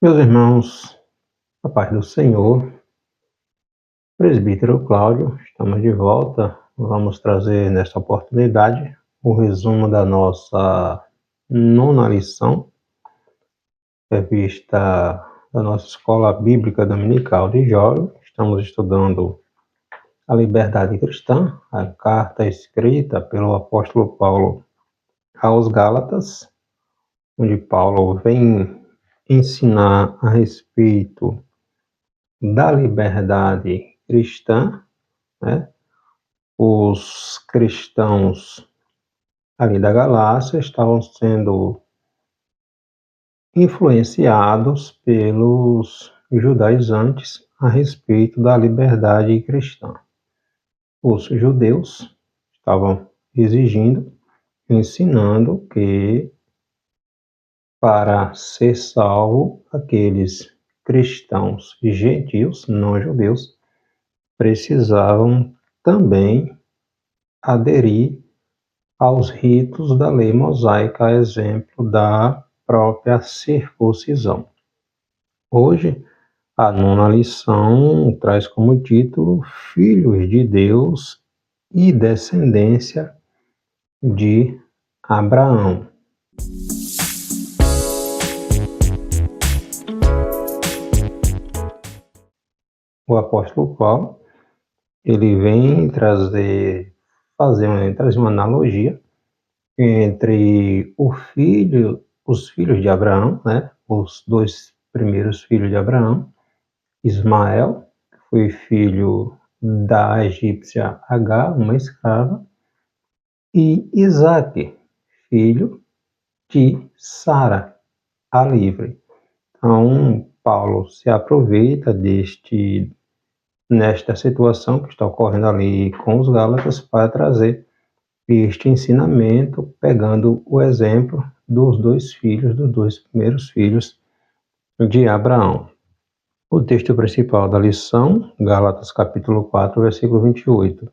Meus irmãos, a paz do Senhor, presbítero Cláudio, estamos de volta. Vamos trazer nesta oportunidade o resumo da nossa nona lição, revista da nossa Escola Bíblica Dominical de Jovem. Estamos estudando a liberdade cristã, a carta escrita pelo apóstolo Paulo aos Gálatas, onde Paulo vem ensinar a respeito da liberdade cristã, né? Os cristãos ali da Galácia estavam sendo influenciados pelos judaizantes a respeito da liberdade cristã. Os judeus estavam exigindo, ensinando que para ser salvo, aqueles cristãos gentios, não judeus, precisavam também aderir aos ritos da lei mosaica, a exemplo da própria circuncisão. Hoje, a nona lição traz como título Filhos de Deus e Descendência de Abraão. O apóstolo Paulo, ele vem trazer uma analogia entre os filhos de Abraão, né? Os dois primeiros filhos de Abraão, Ismael, que foi filho da egípcia Agar, uma escrava, e Isaque, filho de Sara, a livre. Então, Paulo se aproveita nesta situação que está ocorrendo ali com os Gálatas para trazer este ensinamento, pegando o exemplo dos dois primeiros filhos de Abraão. O texto principal da lição, Gálatas capítulo 4, versículo 28.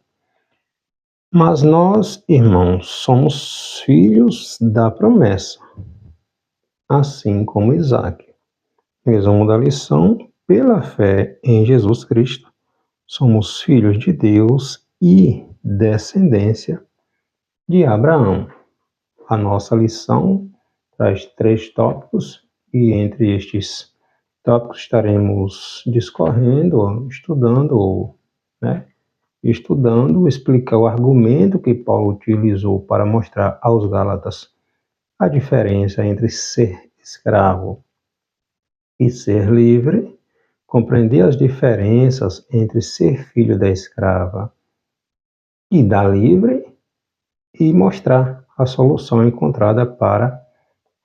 Mas nós, irmãos, somos filhos da promessa, assim como Isaque. Resumo da lição: pela fé em Jesus Cristo, somos filhos de Deus e descendência de Abraão. A nossa lição traz 3 tópicos e entre estes tópicos estaremos discorrendo, explicar o argumento que Paulo utilizou para mostrar aos Gálatas a diferença entre ser escravo e ser livre, compreender as diferenças entre ser filho da escrava e da livre e mostrar a solução encontrada para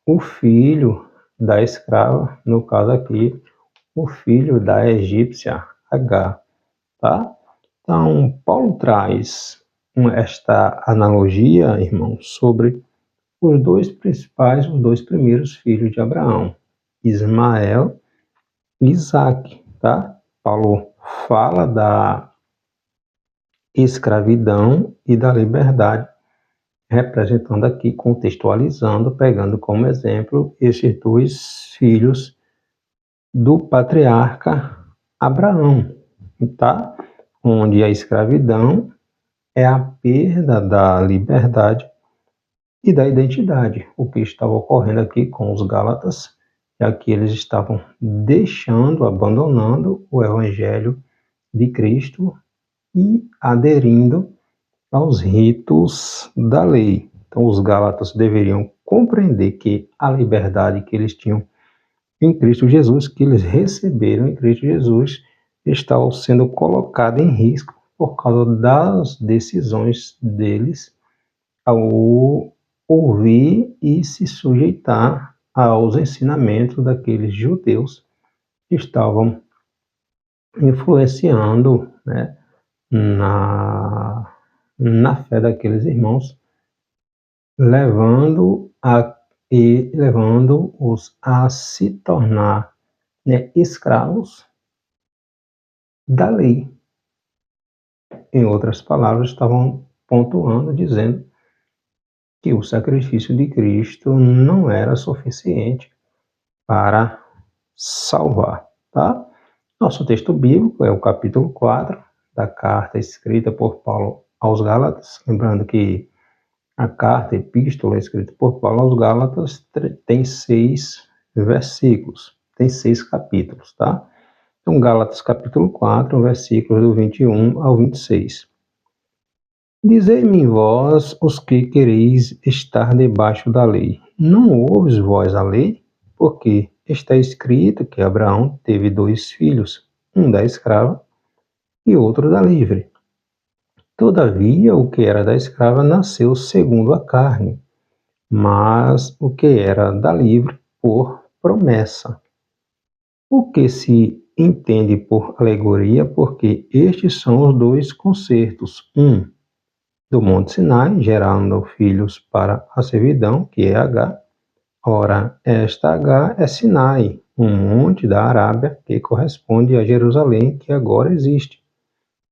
o filho da escrava, no caso aqui, o filho da egípcia Agar, tá? Então, Paulo traz esta analogia, irmãos, sobre os dois primeiros filhos de Abraão, Ismael e Isaque, tá? Paulo fala da escravidão e da liberdade, representando aqui, contextualizando, pegando como exemplo esses 2 filhos do patriarca Abraão, tá? Onde a escravidão é a perda da liberdade e da identidade, o que estava ocorrendo aqui com os Gálatas, já que eles estavam abandonando o evangelho de Cristo e aderindo aos ritos da lei. Então, os Gálatas deveriam compreender que a liberdade que eles tinham em Cristo Jesus, que eles receberam em Cristo Jesus, estava sendo colocada em risco por causa das decisões deles ao ouvir e se sujeitar aos ensinamentos daqueles judeus que estavam influenciando, né, na fé daqueles irmãos, levando-os a se tornar, né, escravos da lei. Em outras palavras, estavam pontuando, dizendo que o sacrifício de Cristo não era suficiente para salvar, tá? Nosso texto bíblico é o capítulo 4 da carta escrita por Paulo aos Gálatas. Lembrando que a carta, epístola escrita por Paulo aos Gálatas tem 6 versículos, tem 6 capítulos, tá? Então, Gálatas capítulo 4, versículos do 21 ao 26. Dizei-me vós os que quereis estar debaixo da lei. Não ouves vós a lei? Porque está escrito que Abraão teve 2 filhos, um da escrava e outro da livre. Todavia, o que era da escrava nasceu segundo a carne, mas o que era da livre por promessa. O que se entende por alegoria, porque estes são os 2 concertos, um do Monte Sinai, gerando filhos para a servidão, que é H. Ora, esta H é Sinai, um monte da Arábia que corresponde a Jerusalém, que agora existe,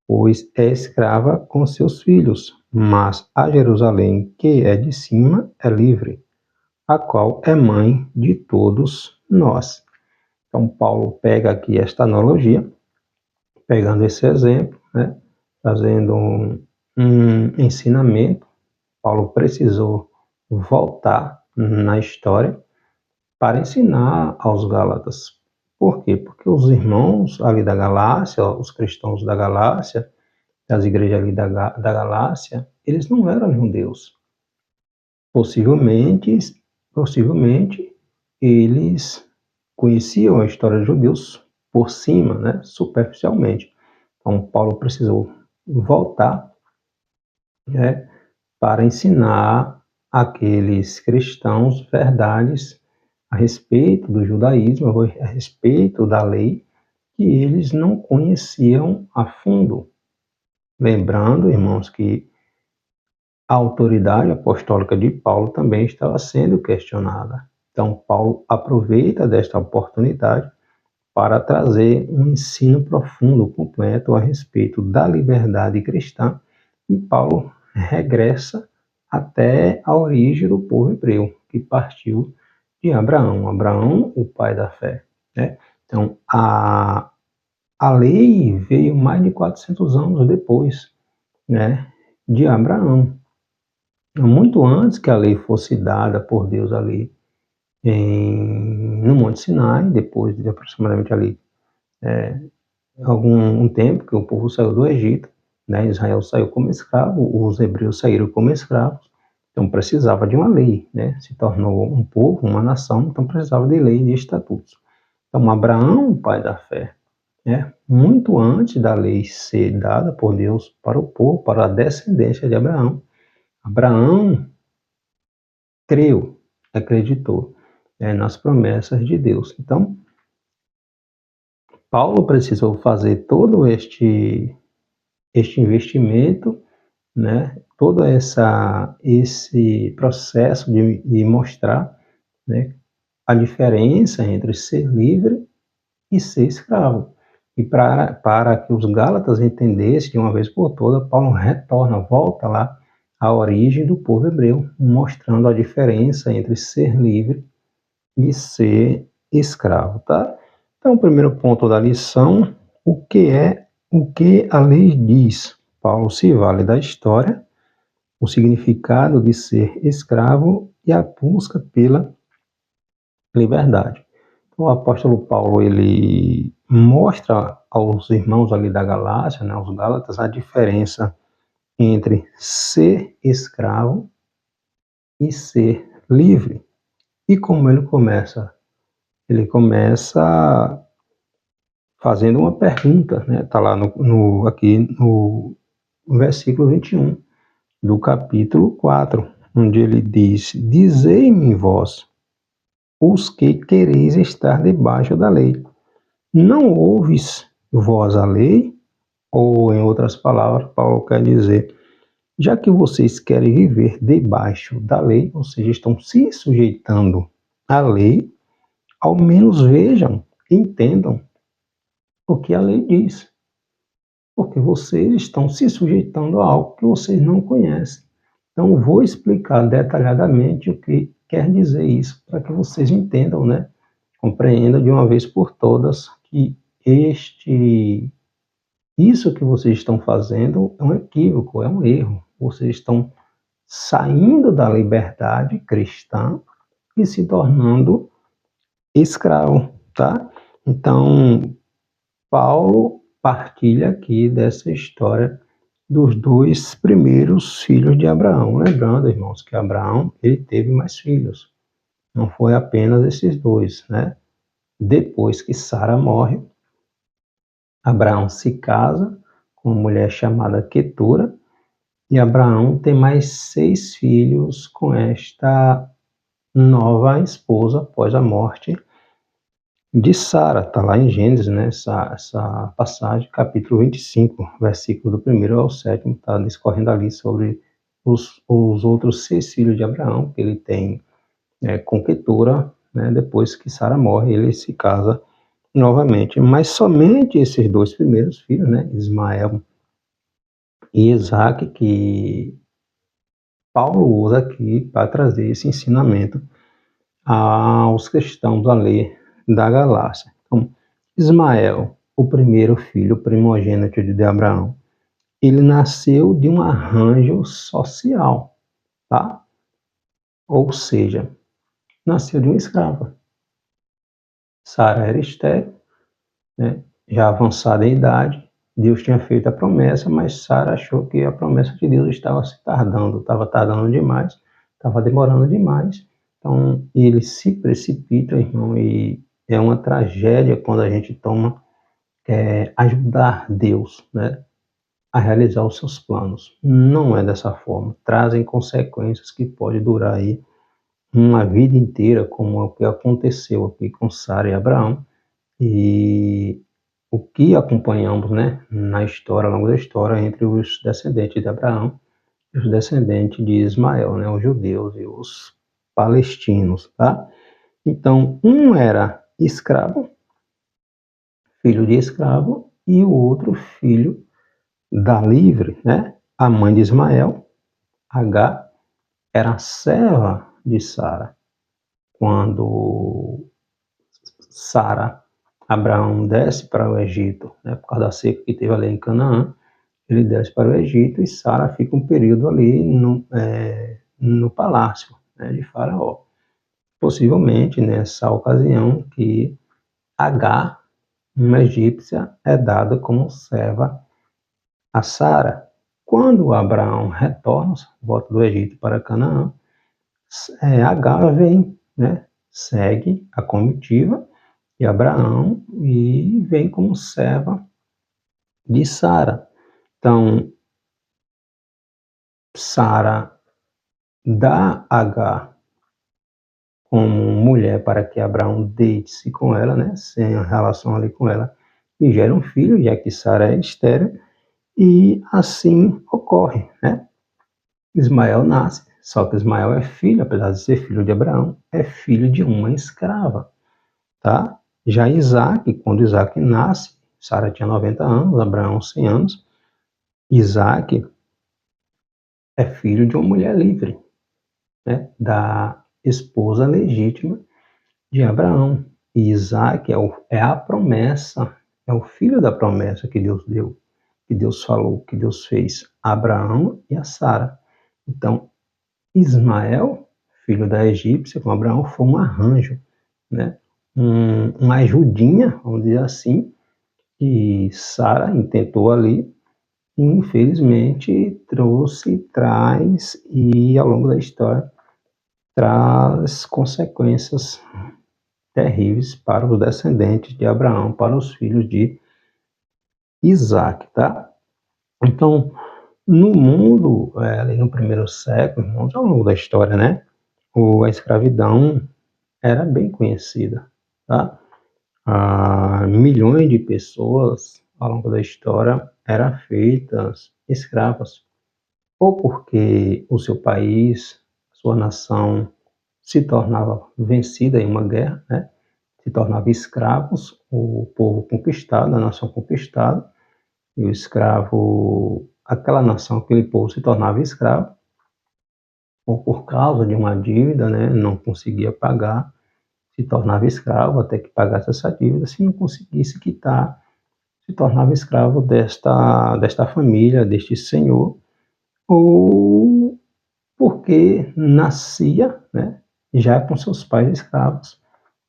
pois é escrava com seus filhos, mas a Jerusalém, que é de cima, é livre, a qual é mãe de todos nós. Então, Paulo pega aqui esta analogia, pegando esse exemplo, né, trazendo um ensinamento. Paulo precisou voltar na história para ensinar aos Gálatas. Por quê? Porque os irmãos ali da Galácia, os cristãos da Galácia, das igrejas ali da Galácia, eles não eram judeus. Possivelmente eles conheciam a história dos judeus por cima, né, superficialmente. Então, Paulo precisou voltar, né, para ensinar aqueles cristãos verdades a respeito do judaísmo, a respeito da lei, que eles não conheciam a fundo. Lembrando, irmãos, que a autoridade apostólica de Paulo também estava sendo questionada. Então, Paulo aproveita desta oportunidade para trazer um ensino profundo, completo a respeito da liberdade cristã, e Paulo regressa até a origem do povo hebreu, que partiu de Abraão. Abraão, o pai da fé, né? Então, a lei veio mais de 400 anos depois, né, de Abraão. Muito antes que a lei fosse dada por Deus ali no Monte Sinai, depois de aproximadamente ali um tempo que o povo saiu do Egito, né? Israel saiu como escravo, os hebreus saíram como escravos, então precisava de uma lei, né? Se tornou um povo, uma nação, então precisava de lei e de estatutos. Então Abraão, o pai da fé, né? Muito antes da lei ser dada por Deus para o povo, para a descendência de Abraão, Abraão creu, acreditou, né, nas promessas de Deus. Então Paulo precisou fazer todo este investimento, né, todo esse processo de mostrar, né, a diferença entre ser livre e ser escravo. E para que os Gálatas entendessem de uma vez por todas, Paulo retorna, volta lá à origem do povo hebreu, mostrando a diferença entre ser livre e ser escravo, tá? Então, o primeiro ponto da lição, o que a lei diz? Paulo se vale da história, o significado de ser escravo e a busca pela liberdade. Então, o apóstolo Paulo, ele mostra aos irmãos ali da Galácia, né, aos Gálatas, a diferença entre ser escravo e ser livre. E como ele começa? Ele começa fazendo uma pergunta, né? Está lá aqui no versículo 21 do capítulo 4, onde ele diz: Dizei-me vós, os que quereis estar debaixo da lei. Não ouves vós a lei? Ou, em outras palavras, Paulo quer dizer, já que vocês querem viver debaixo da lei, ou seja, estão se sujeitando à lei, ao menos vejam, entendam o que a lei diz. Porque vocês estão se sujeitando a algo que vocês não conhecem. Então, vou explicar detalhadamente o que quer dizer isso, para que vocês entendam, né, Compreenda de uma vez por todas que isso que vocês estão fazendo é um equívoco, é um erro. Vocês estão saindo da liberdade cristã e se tornando escravo, tá? Então, Paulo partilha aqui dessa história dos dois primeiros filhos de Abraão. Lembrando, irmãos, que Abraão ele teve mais filhos. Não foi apenas esses dois, né? Depois que Sara morre, Abraão se casa com uma mulher chamada Quetura e Abraão tem mais 6 filhos com esta nova esposa após a morte de Sara. Está lá em Gênesis, né? Essa passagem, capítulo 25, versículo do 1º ao 7º, está discorrendo ali sobre os outros 6 filhos de Abraão que ele tem com Quetura, né? Depois que Sara morre, ele se casa novamente, mas somente esses 2 primeiros filhos, né? Ismael e Isaac, que Paulo usa aqui para trazer esse ensinamento aos cristãos ali da Galácia. Então, Ismael, o primeiro filho primogênito de Abraão, ele nasceu de um arranjo social, tá? Ou seja, nasceu de uma escrava. Sara era estéril, né? Já avançada em idade. Deus tinha feito a promessa, mas Sara achou que a promessa de Deus estava se tardando, estava tardando demais, estava demorando demais. Então, ele se precipita, irmão, e é uma tragédia quando a gente toma ajudar Deus, né, a realizar os seus planos. Não é dessa forma. Trazem consequências que podem durar aí uma vida inteira, como é o que aconteceu aqui com Sara e Abraão. E o que acompanhamos, né, na história, ao longo da história, entre os descendentes de Abraão e os descendentes de Ismael, né, os judeus e os palestinos, tá? Então, um era escravo, filho de escravo, e o outro filho da livre, né? A mãe de Ismael, Agar, era serva de Sara. Quando Abraão desce para o Egito, né, por causa da seca que teve ali em Canaã, ele desce para o Egito e Sara fica um período ali no palácio, né, de Faraó. Possivelmente nessa ocasião que Agar, uma egípcia, é dada como serva a Sara. Quando Abraão retorna, volta do Egito para Canaã, Agar vem, né, segue a comitiva de Abraão e vem como serva de Sara. Então, Sara dá Agar como mulher para que Abraão deite-se com ela, né, sem a relação ali com ela, e gera um filho, já que Sara é estéril, e assim ocorre, né? Ismael nasce, só que Ismael é filho, apesar de ser filho de Abraão, é filho de uma escrava, tá? Já Isaac, quando Isaac nasce, Sara tinha 90 anos, Abraão 100 anos, Isaac é filho de uma mulher livre, né? Da esposa legítima de Abraão. E Isaac é a promessa, é o filho da promessa que Deus deu, que Deus falou, que Deus fez a Abraão e a Sara. Então, Ismael, filho da egípcia, com Abraão, foi um arranjo, né? Uma ajudinha, vamos dizer assim, que Sara intentou ali, e infelizmente traz, e ao longo da história, traz consequências terríveis para os descendentes de Abraão, para os filhos de Isaac, tá? Então, no mundo, ali no primeiro século, irmãos, ao longo da história, né, a escravidão era bem conhecida, tá? Milhões de pessoas, ao longo da história, eram feitas escravas, ou porque o seu país, sua nação, se tornava vencida em uma guerra, né? Se tornava escravos, o povo conquistado, a nação conquistada, e o escravo, aquela nação, aquele povo se tornava escravo, ou por causa de uma dívida, né, não conseguia pagar, se tornava escravo até que pagasse essa dívida. Se não conseguisse quitar, se tornava escravo desta família, deste senhor, ou porque nascia, né, já com seus pais escravos.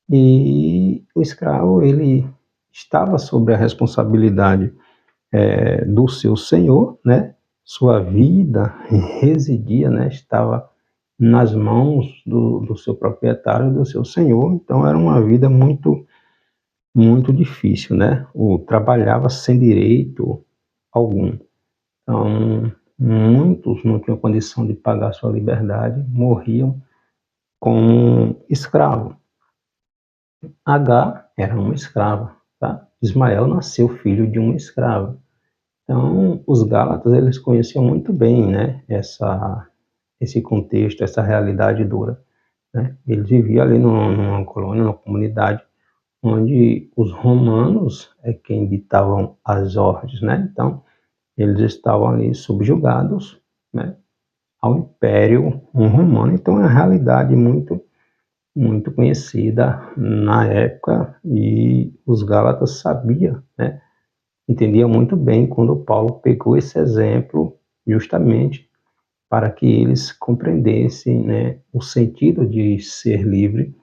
E o escravo, ele estava sob a responsabilidade do seu senhor, né? Sua vida residia, né? Estava nas mãos do seu proprietário, do seu senhor. Então era uma vida muito, muito difícil, né? O trabalhava sem direito algum. Então muitos não tinham condição de pagar sua liberdade, morriam como escravo. H era uma escrava, tá? Ismael nasceu filho de uma escrava. Então, os Gálatas, eles conheciam muito bem, né, esse contexto, essa realidade dura, né? Eles viviam ali numa colônia, numa comunidade, onde os romanos é quem ditavam as ordens, né? Então, eles estavam ali subjugados, né, ao Império Romano. Então, é uma realidade muito, muito conhecida na época e os Gálatas sabiam, né? Entendia muito bem quando Paulo pegou esse exemplo justamente para que eles compreendessem, né, o sentido de ser livre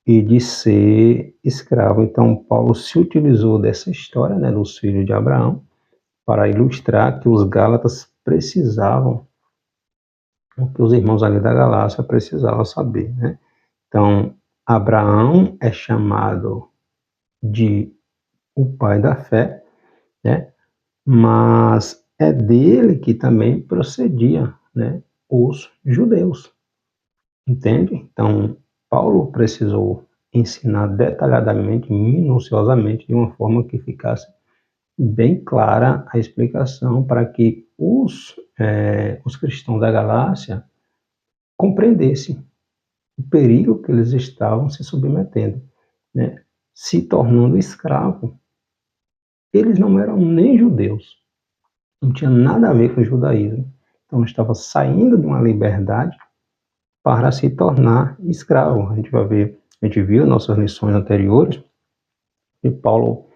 e de ser escravo. Então, Paulo se utilizou dessa história, né, dos filhos de Abraão para ilustrar que os Gálatas precisavam, o que os irmãos ali da Galácia precisavam saber, né? Então, Abraão é chamado de o pai da fé, né? Mas é dele que também procedia, né, os judeus, entende? Então, Paulo precisou ensinar detalhadamente, minuciosamente, de uma forma que ficasse bem clara a explicação para que os cristãos da Galácia compreendessem o perigo que eles estavam se submetendo, né? Se tornando escravo. Eles não eram nem judeus, não tinha nada a ver com o judaísmo. Então, estava saindo de uma liberdade para se tornar escravo. A gente vai ver, a gente viu nas nossas lições anteriores, que Paulo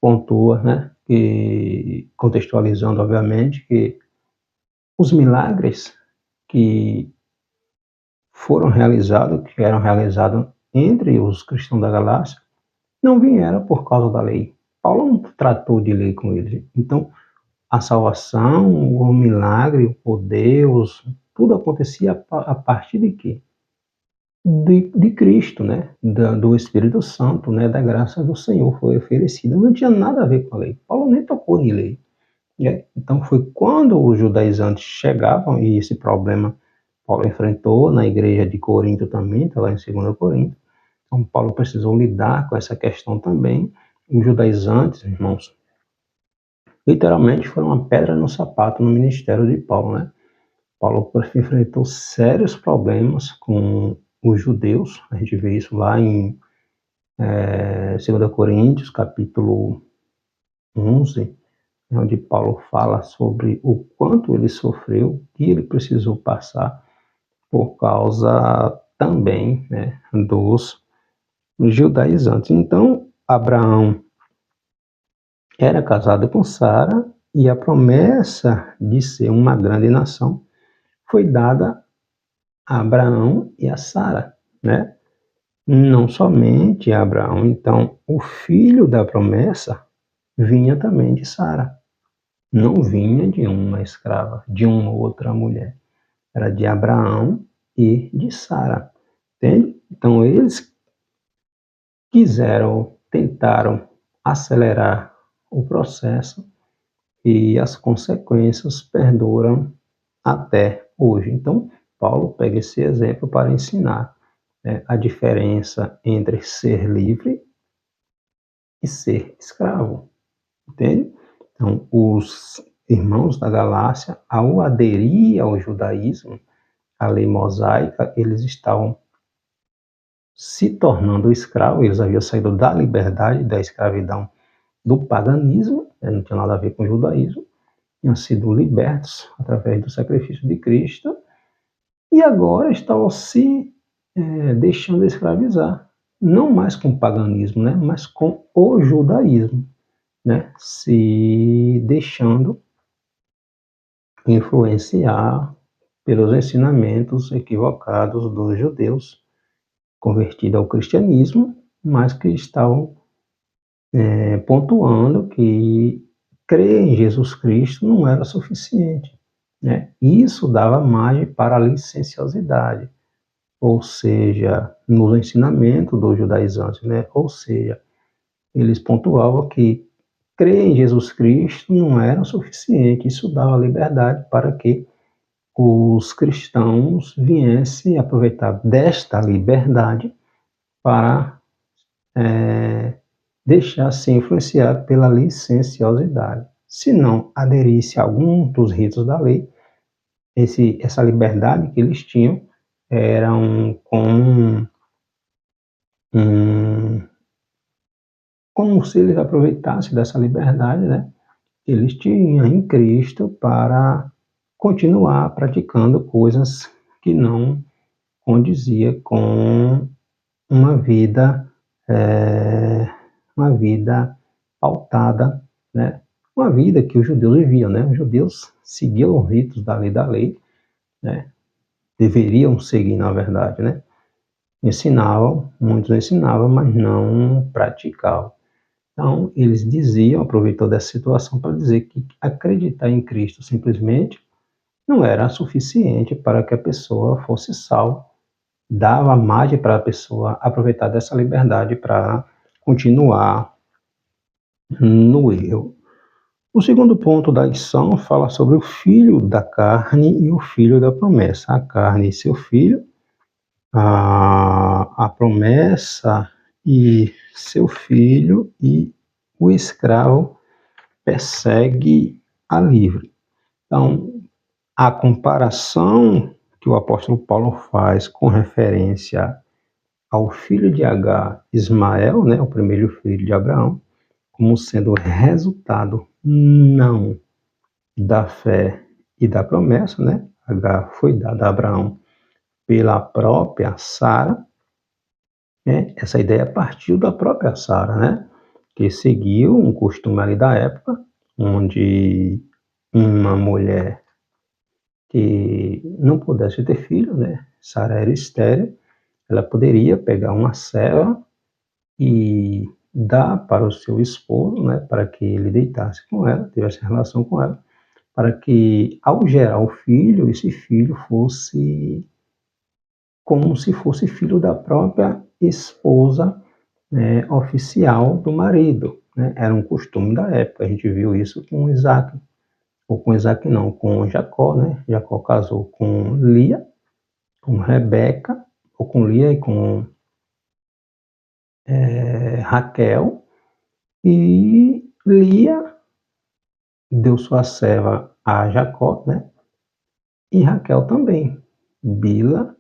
pontua, né, que, contextualizando, obviamente, que os milagres que que eram realizados entre os cristãos da Galácia, não vieram por causa da lei. Paulo não tratou de lei com eles. Então, a salvação, o milagre, o poder, tudo acontecia a partir de quê? De Cristo, né? Do Espírito Santo, né? Da graça do Senhor foi oferecida. Não tinha nada a ver com a lei. Paulo nem tocou em lei, né? Então foi quando os judaizantes chegavam, e esse problema Paulo enfrentou na igreja de Corinto também, está lá em 2 Coríntios. Então Paulo precisou lidar com essa questão também. Os judaizantes, irmãos, literalmente foram uma pedra no sapato no ministério de Paulo, né? Paulo enfrentou sérios problemas com os judeus. A gente vê isso lá em 2 Coríntios, capítulo 11, onde Paulo fala sobre o quanto ele sofreu, que ele precisou passar por causa também, né, dos judaizantes. Então, Abraão era casado com Sara e a promessa de ser uma grande nação foi dada a Abraão e a Sara, né? Não somente a Abraão. Então, o filho da promessa vinha também de Sara. Não vinha de uma escrava, de uma outra mulher. Era de Abraão e de Sara. Entende? Então, eles tentaram acelerar o processo e as consequências perduram até hoje. Então, Paulo pega esse exemplo para ensinar, né, a diferença entre ser livre e ser escravo, entende? Então, os irmãos da Galácia, ao aderir ao judaísmo, à lei mosaica, eles estavam se tornando escravos, eles haviam saído da liberdade, da escravidão, do paganismo, né, não tinha nada a ver com o judaísmo, tinham sido libertos através do sacrifício de Cristo, e agora estavam se deixando escravizar. não mais com o paganismo, né, mas com o judaísmo, né, se deixando influenciar pelos ensinamentos equivocados dos judeus convertidos ao cristianismo, mas que estavam pontuando que crer em Jesus Cristo não era suficiente, né? Isso dava margem para a licenciosidade, ou seja, no ensinamento dos judaizantes, né? Ou seja, eles pontuavam que crer em Jesus Cristo não era suficiente, isso dava liberdade para que os cristãos viessem aproveitar desta liberdade para deixar-se influenciar pela licenciosidade. Se não aderisse a algum dos ritos da lei, essa liberdade que eles tinham era como se eles aproveitassem dessa liberdade, né? Eles tinham em Cristo para continuar praticando coisas que não condizia com uma vida, uma vida pautada, né? Uma vida que os judeus viviam, né? Os judeus seguiam os ritos da lei, né? Deveriam seguir, na verdade, né? Ensinavam, muitos ensinavam, mas não praticavam. Então, eles diziam, aproveitou dessa situação para dizer que acreditar em Cristo simplesmente não era suficiente para que a pessoa fosse salva, dava margem para a pessoa aproveitar dessa liberdade para continuar no erro. O segundo ponto da lição fala sobre o filho da carne e o filho da promessa. A carne e seu filho, a promessa e seu filho, e o escravo persegue a livre. Então, a comparação que o apóstolo Paulo faz com referência ao filho de Agar, Ismael, né, o primeiro filho de Abraão, como sendo resultado não da fé e da promessa, né? Agar foi dada a Abraão pela própria Sara, né? Essa ideia partiu da própria Sara, né? Que seguiu um costume ali da época, onde uma mulher que não pudesse ter filho, né? Sara era estéril, ela poderia pegar uma serva e dar para o seu esposo, né, para que ele deitasse com ela, tivesse relação com ela, para que ao gerar o filho, esse filho fosse como se fosse filho da própria esposa, né, oficial do marido, né? Era um costume da época. A gente viu isso com Isaac, ou com Isaac não, com Jacó, né? Jacó casou com Lia, com Rebeca, ou com Lia e com Raquel, e Lia deu sua serva a Jacó, né? E Raquel também. Bila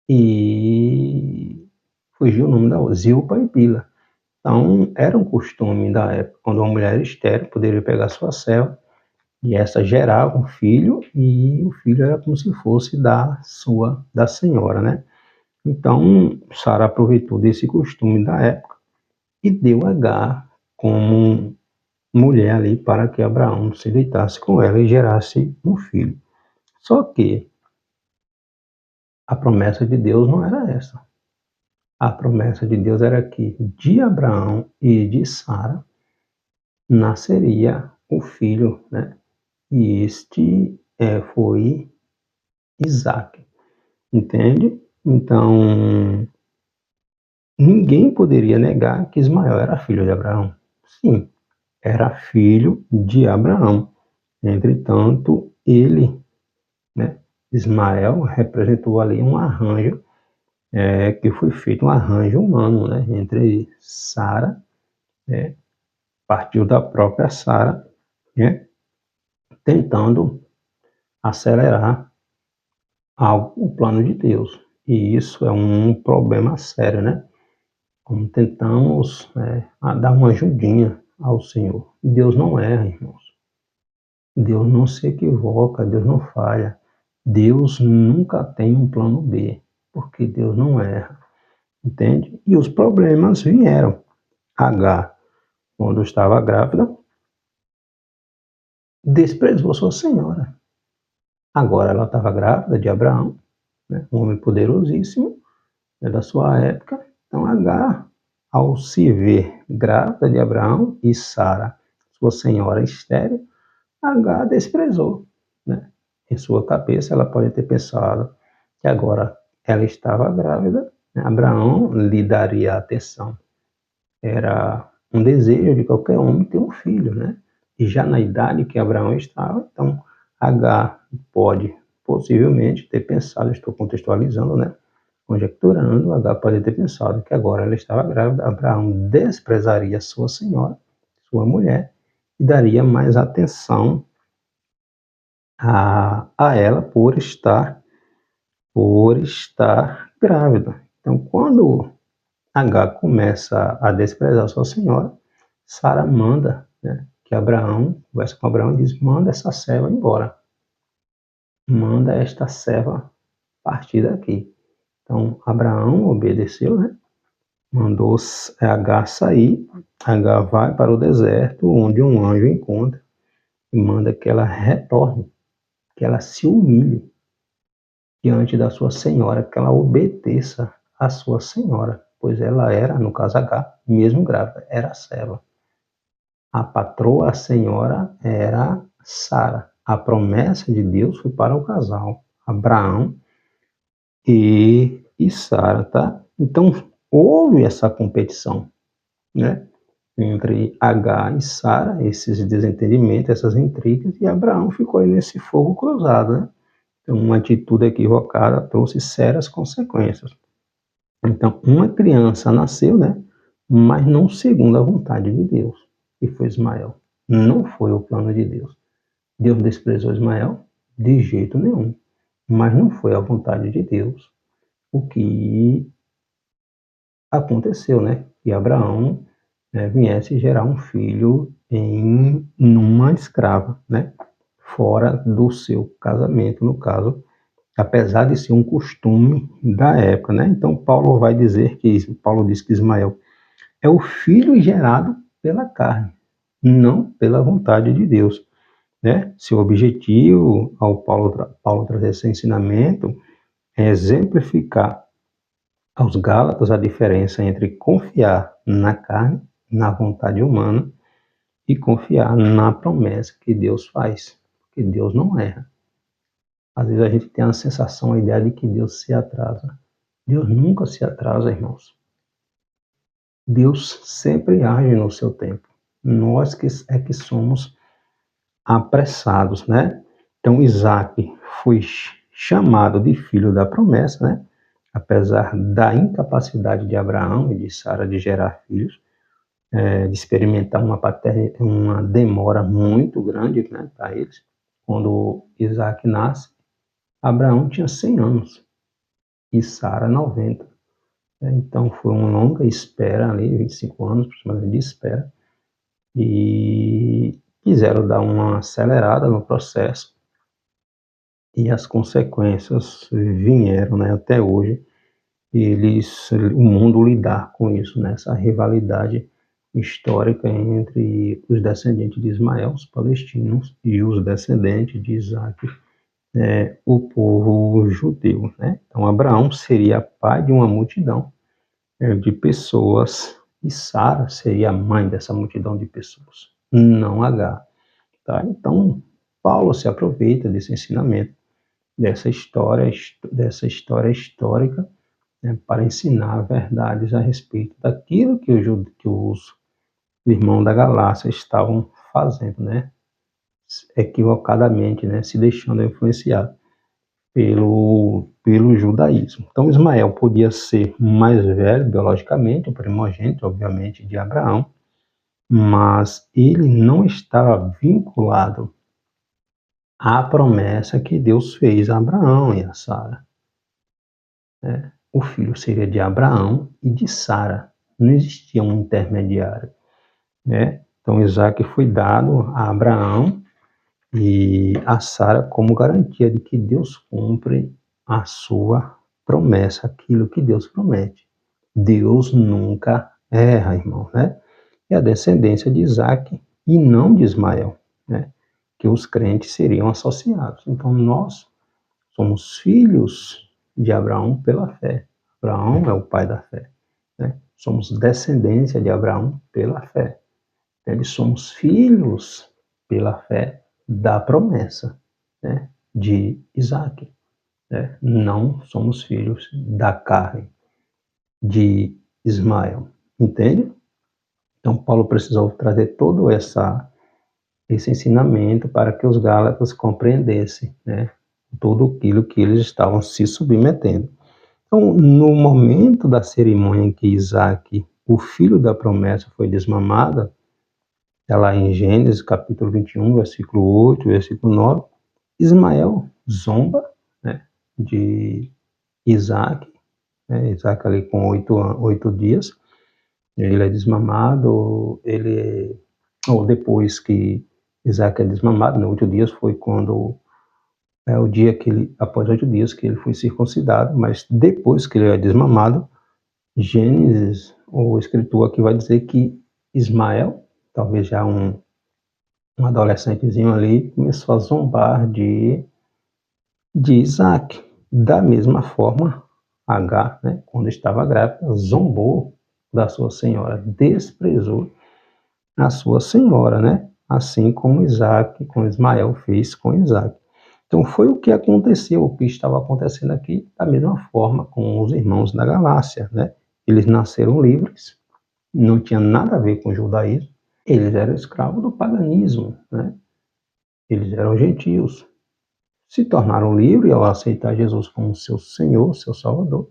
e fugiu o nome da outra, Zilpa e Bila. Então, era um costume da época, quando uma mulher estéril poderia pegar sua serva e essa gerava um filho e o filho era como se fosse da senhora, né? Então, Sara aproveitou desse costume da época e deu Agar como mulher ali para que Abraão se deitasse com ela e gerasse um filho. Só que a promessa de Deus não era essa. A promessa de Deus era que de Abraão e de Sara nasceria o filho, né? E este foi Isaac, entende? Então, ninguém poderia negar que Ismael era filho de Abraão. Sim, era filho de Abraão. Entretanto, ele, né, Ismael, representou ali um arranjo, que foi feito um arranjo humano, né, entre Sara, partiu da própria Sara, né, tentando acelerar o plano de Deus. E isso é um problema sério, né? Como tentamos dar uma ajudinha ao Senhor. Deus não erra, irmãos. Deus não se equivoca, Deus não falha. Deus nunca tem um plano B, porque Deus não erra. entende? E os problemas vieram. Agar, quando estava grávida, desprezou sua senhora. Agora ela estava grávida de Abraão, né, um homem poderosíssimo, né, da sua época. Então Agar, ao se ver grávida de Abraão e Sara, sua senhora estéril, Agar desprezou, né? Em sua cabeça ela pode ter pensado que agora ela estava grávida, né? Abraão lhe daria atenção. Era um desejo de qualquer homem ter um filho, né? E já na idade que Abraão estava, então Agar pode possivelmente ter pensado, estou contextualizando, né? Conjecturando, Agar pode ter pensado que agora ela estava grávida, Abraão desprezaria sua senhora, sua mulher, e daria mais atenção a ela por estar grávida. Então, quando Agar começa a desprezar sua senhora, Sara manda, né, que Abraão, conversa com Abraão e diz, manda essa serva embora. Manda esta serva partir daqui. Então, Abraão obedeceu, né? Mandou Agar sair. Agar vai para o deserto, onde um anjo encontra e manda que ela retorne, que ela se humilhe diante da sua senhora, que ela obedeça à sua senhora, pois ela era, no caso Agar, mesmo grávida, era serva. A patroa, a senhora, era Sara. A promessa de Deus foi para o casal, Abraão e Sara, tá? Então, houve essa competição, né? Entre Agar e Sara, esses desentendimentos, essas intrigas, e Abraão ficou aí nesse fogo cruzado, né? Então, uma atitude equivocada trouxe sérias consequências. Então, uma criança nasceu, né? Mas não segundo a vontade de Deus, que foi Ismael. Não foi o plano de Deus. Deus desprezou Ismael? De jeito nenhum. Mas não foi a vontade de Deus o que aconteceu, né? Que Abraão, né, viesse gerar um filho numa escrava, né? Fora do seu casamento, no caso, apesar de ser um costume da época, né? Então Paulo vai dizer que Paulo diz que Ismael é o filho gerado pela carne, não pela vontade de Deus, né? Seu objetivo ao Paulo trazer esse ensinamento é exemplificar aos Gálatas a diferença entre confiar na carne, na vontade humana, e confiar na promessa que Deus faz, porque Deus não erra. Às vezes a gente tem a sensação, a ideia de que Deus se atrasa. Deus nunca se atrasa, irmãos. Deus sempre age no seu tempo. Nós que somos apressados, né? Então Isaac foi chamado de filho da promessa, né? Apesar da incapacidade de Abraão e de Sara de gerar filhos, de experimentar uma demora muito grande, né, para eles. Quando Isaac nasce, Abraão tinha 100 anos e Sara 90. Então foi uma longa espera ali, 25 anos aproximadamente de espera, e quiseram dar uma acelerada no processo e as consequências vieram, né, até hoje. O mundo lidar com isso, né, essa rivalidade histórica entre os descendentes de Ismael, os palestinos, e os descendentes de Isaac, o povo judeu, né? Então Abraão seria pai de uma multidão de pessoas e Sara seria a mãe dessa multidão de pessoas, não Agar, tá? Então Paulo se aproveita desse ensinamento, dessa história histórica, né, para ensinar verdades a respeito daquilo que os irmãos da Galácia estavam fazendo, né? Equivocadamente, né? Se deixando influenciar pelo judaísmo. Então, Ismael podia ser mais velho biologicamente, o primogênito, obviamente, de Abraão, mas ele não estava vinculado à promessa que Deus fez a Abraão e a Sara, né? O filho seria de Abraão e de Sara, não existia um intermediário, né? Então, Isaac foi dado a Abraão e a Sara como garantia de que Deus cumpre a sua promessa, aquilo que Deus promete. Deus nunca erra, irmão, né? É a descendência de Isaac e não de Ismael, né? Que os crentes seriam associados. Então, nós somos filhos de Abraão pela fé. Abraão é o pai da fé, né? Somos descendência de Abraão pela fé. Eles somos filhos pela fé da promessa, né? De Isaac, né? Não somos filhos da carne de Ismael, entende? Então, Paulo precisou trazer todo esse ensinamento para que os gálatas compreendessem, né, tudo aquilo que eles estavam se submetendo. Então, no momento da cerimônia em que Isaac, o filho da promessa, foi desmamado, está lá em Gênesis capítulo 21, versículo 8, versículo 9, Ismael zomba, né, de Isaac, né, Isaac ali com 8 dias, ele é desmamado, ou depois que Isaac é desmamado, né, 8 dias foi quando, o dia que ele, após 8 dias que ele foi circuncidado, mas depois que ele é desmamado, Gênesis, o escritor aqui vai dizer que Ismael, talvez já um adolescentezinho ali, começou a zombar de Isaac. Da mesma forma, Agar, né, quando estava grávida, zombou da sua senhora, desprezou a sua senhora, né? Assim como Isaac, como Ismael fez com Isaac. Então foi o que aconteceu, o que estava acontecendo aqui, da mesma forma com os irmãos da Galácia, né? Eles nasceram livres, não tinha nada a ver com o judaísmo, eles eram escravos do paganismo, né? Eles eram gentios, se tornaram livres ao aceitar Jesus como seu Senhor, seu Salvador,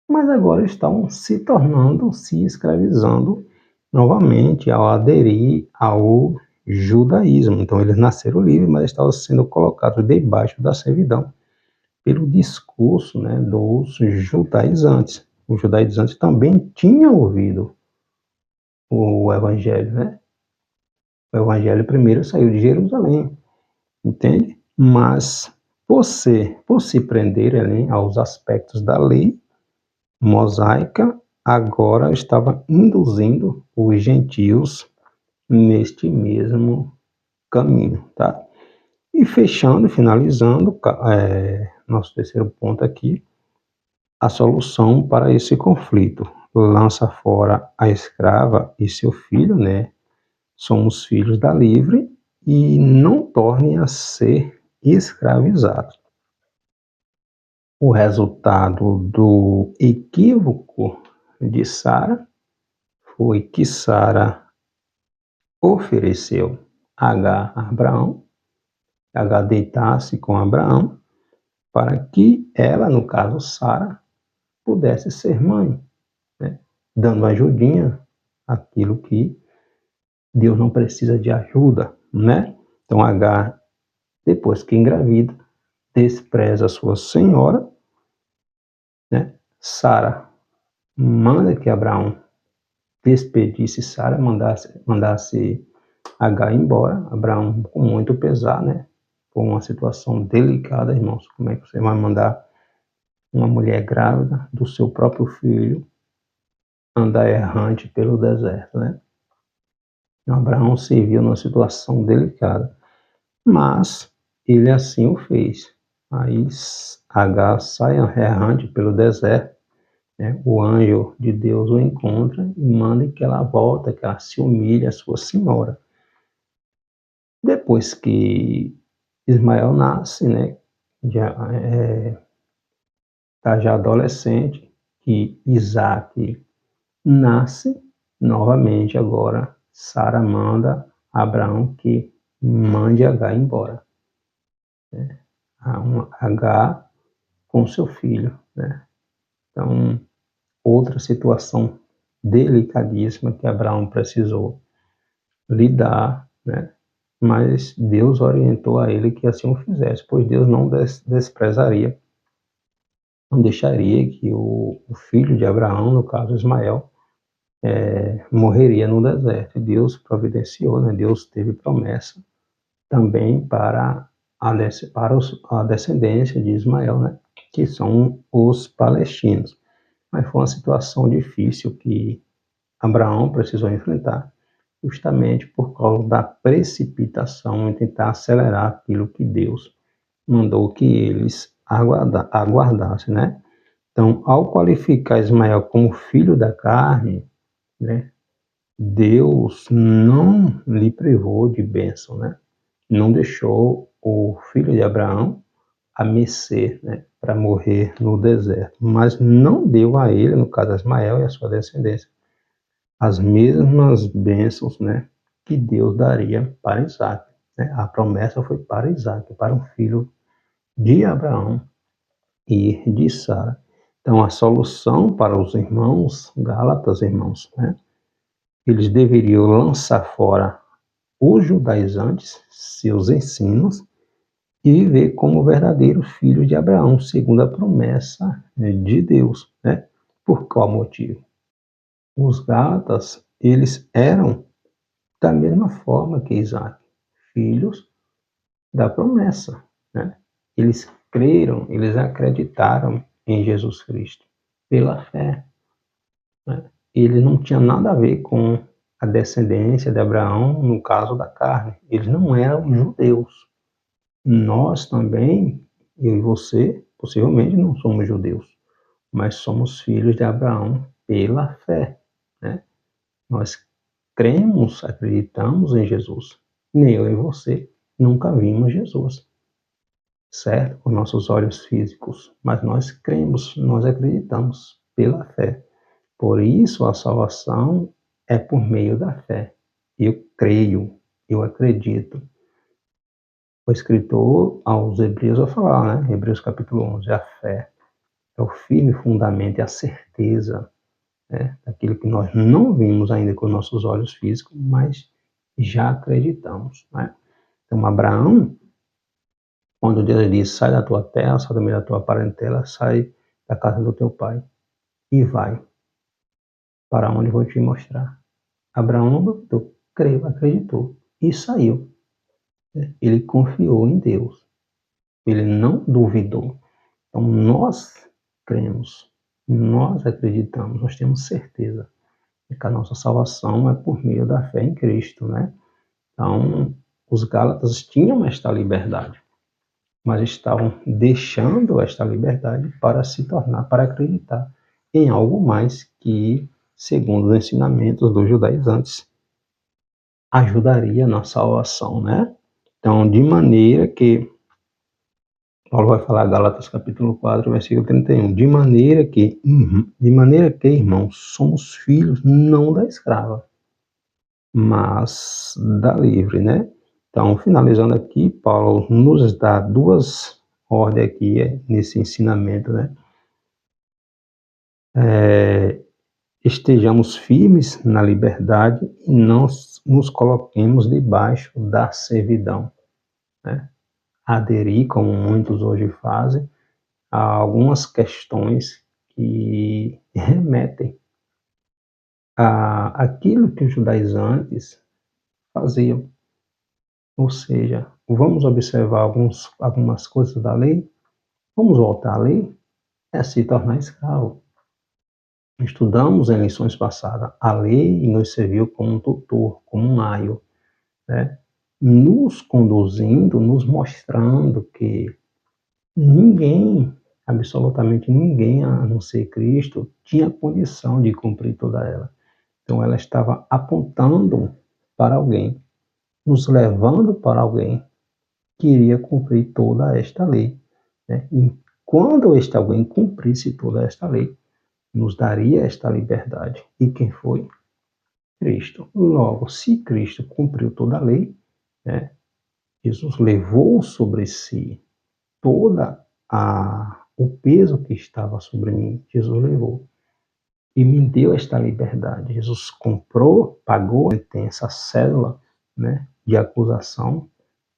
mas agora estão se tornando, se escravizando novamente ao aderir ao judaísmo. Então eles nasceram livres, mas estavam sendo colocados debaixo da servidão pelo discurso, né, dos judaizantes. Os judaizantes também tinham ouvido o evangelho, né? O evangelho primeiro saiu de Jerusalém, entende? Mas por se prenderem, né, aos aspectos da lei mosaica, agora estava induzindo os gentios neste mesmo caminho, tá? E fechando, finalizando, nosso terceiro ponto aqui, a solução para esse conflito. Lança fora a escrava e seu filho, né? Somos filhos da livre e não tornem a ser escravizados. O resultado do equívoco de Sara foi que Sara ofereceu Agar a Abraão, Agar deitasse com Abraão, para que ela, no caso Sara, pudesse ser mãe, né? Dando ajudinha, aquilo que Deus não precisa de ajuda, né? Então Agar, depois que engravida, despreza a sua senhora, né? Sara manda que Abraão despedisse Sara, mandasse Agar embora. Abraão, com muito pesar, né? Foi uma situação delicada, irmãos. Como é que você vai mandar uma mulher grávida do seu próprio filho andar errante pelo deserto, né? Abraão se viu numa situação delicada, mas ele assim o fez. Aí Agar sai errante pelo deserto, né? O anjo de Deus o encontra e manda que ela volta, que ela se humilhe à sua senhora. Depois que Ismael nasce, né? Já tá já adolescente, que Isaac nasce novamente. Agora Sara manda Abraão que mande Agar embora, né? Agar com seu filho, né? Então, outra situação delicadíssima que Abraão precisou lidar, né? Mas Deus orientou a ele que assim o fizesse, pois Deus não desprezaria, não deixaria que o filho de Abraão, no caso Ismael, morreria no deserto. E Deus providenciou, né? Deus teve promessa também para a descendência de Ismael, né? Que são os palestinos. Mas foi uma situação difícil que Abraão precisou enfrentar, justamente por causa da precipitação em tentar acelerar aquilo que Deus mandou que eles aguardassem, né? Então, ao qualificar Ismael como filho da carne, né, Deus não lhe privou de bênção, né? Não deixou o filho de Abraão a mercê, né, para morrer no deserto, mas não deu a ele, no caso Ismael e a sua descendência, as mesmas bênçãos, né, que Deus daria para Isaac, né? A promessa foi para Isaac, para um filho de Abraão e de Sara. Então, a solução para os irmãos Gálatas, irmãos, né, eles deveriam lançar fora os judaizantes, seus ensinos, e viver como verdadeiros filhos de Abraão, segundo a promessa de Deus, né? Por qual motivo? Os Gálatas, eles eram da mesma forma que Isaac, filhos da promessa, né? Eles creram, eles acreditaram em Jesus Cristo pela fé, né? Ele não tinha nada a ver com a descendência de Abraão, no caso da carne. Eles não eram judeus. Nós também, eu e você, possivelmente não somos judeus, mas somos filhos de Abraão pela fé, né? Nós cremos, acreditamos em Jesus. Nem eu e você nunca vimos Jesus, certo? Com nossos olhos físicos, mas nós cremos, nós acreditamos pela fé. Por isso a salvação é por meio da fé. Eu creio, eu acredito. O escritor aos Hebreus vai falar, né? Hebreus capítulo 11, a fé é o firme fundamento e a certeza, né, daquilo que nós não vimos ainda com nossos olhos físicos, mas já acreditamos, né? Então, Abraão, quando Deus diz, sai da tua terra, sai do meio da tua parentela, sai da casa do teu pai e vai para onde eu vou te mostrar. Abraão não duvidou, creu, acreditou e saiu, né? Ele confiou em Deus, ele não duvidou. Então, nós cremos, nós acreditamos, nós temos certeza de que a nossa salvação é por meio da fé em Cristo, né? Então, os Gálatas tinham esta liberdade, mas estavam deixando esta liberdade para se tornar, para acreditar em algo mais que, segundo os ensinamentos dos judaizantes, ajudaria na salvação, né? Então, de maneira que Paulo vai falar Gálatas capítulo 4, versículo 31. De maneira que, irmãos, somos filhos não da escrava, mas da livre, né? Então, finalizando aqui, Paulo nos dá duas ordens aqui nesse ensinamento, né? Estejamos firmes na liberdade e não nos coloquemos debaixo da servidão, né? Aderir, como muitos hoje fazem, a algumas questões que remetem àquilo que os judaizantes faziam. Ou seja, vamos observar algumas coisas da lei, vamos voltar à lei, é se tornar escravo. Estudamos em lições passadas, a lei nos serviu como um tutor, como um aio, né? Nos conduzindo, nos mostrando que ninguém, absolutamente ninguém, a não ser Cristo, tinha condição de cumprir toda ela. Então ela estava apontando para alguém, nos levando para alguém que iria cumprir toda esta lei, né? E quando este alguém cumprisse toda esta lei, nos daria esta liberdade. E quem foi? Cristo. Logo, se Cristo cumpriu toda a lei, né, Jesus levou sobre si toda o peso que estava sobre mim, Jesus levou e me deu esta liberdade. Jesus comprou, pagou a sentença, a cédula, né, de acusação,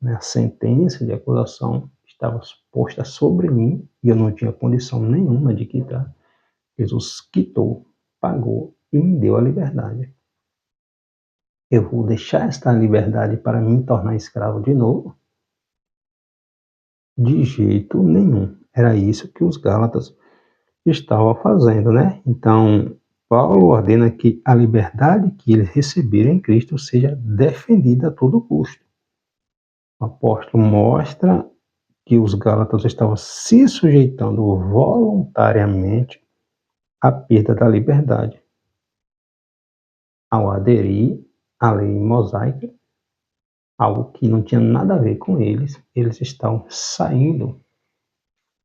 né, a sentença de acusação estava posta sobre mim e eu não tinha condição nenhuma de quitar. Jesus quitou, pagou e me deu a liberdade. Eu vou deixar esta liberdade para me tornar escravo de novo? De jeito nenhum. Era isso que os Gálatas estava fazendo, né? Então, Paulo ordena que a liberdade que eles receberam em Cristo seja defendida a todo custo. O apóstolo mostra que os gálatas estavam se sujeitando voluntariamente à perda da liberdade, ao aderir à lei mosaica, algo que não tinha nada a ver com eles, eles estão saindo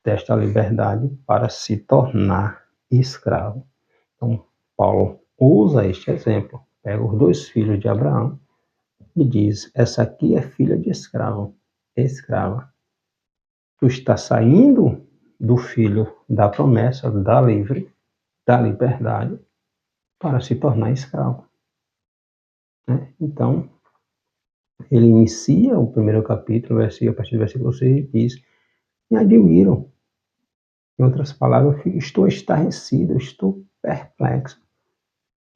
desta liberdade para se tornar escravo. Então, Paulo usa este exemplo, pega os dois filhos de Abraão e diz: essa aqui é filha de escravo, escrava. Tu está saindo do filho da promessa, da livre, da liberdade, para se tornar escravo. Né? Então, ele inicia o primeiro capítulo, a partir do versículo 6, e diz: me admiram. Em outras palavras, estou estarrecido, estou perplexo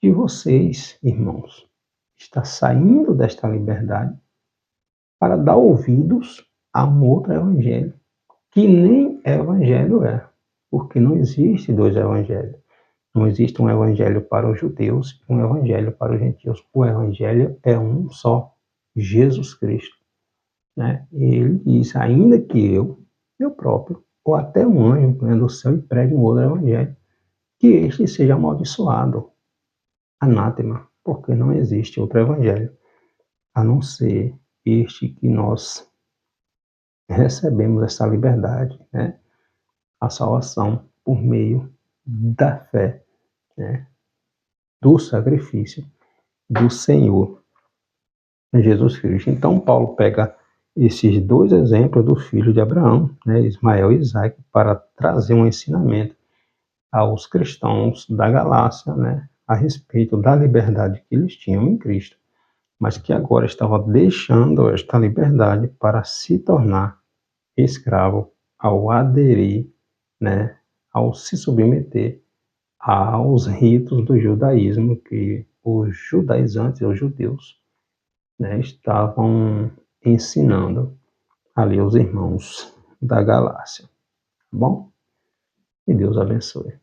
de vocês, irmãos. Está saindo desta liberdade para dar ouvidos a um outro evangelho, que nem evangelho é, porque não existe dois evangelhos. Não existe um evangelho para os judeus e um evangelho para os gentios. O evangelho é um só, Jesus Cristo. Né? Ele diz, ainda que eu próprio, ou até um anjo venha do céu e pregue um outro evangelho, que este seja amaldiçoado, anátema, porque não existe outro evangelho, a não ser este que nós recebemos essa liberdade, né? A salvação por meio da fé, né? Do sacrifício do Senhor Jesus Cristo. Então, Paulo pega esses dois exemplos do filho de Abraão, né, Ismael e Isaac, para trazer um ensinamento aos cristãos da Galácia, né, a respeito da liberdade que eles tinham em Cristo, mas que agora estava deixando esta liberdade para se tornar escravo ao aderir, né, ao se submeter aos ritos do judaísmo que os judaizantes, os judeus, né, estavam ensinando ali aos irmãos da Galácia. Tá bom? Que Deus abençoe.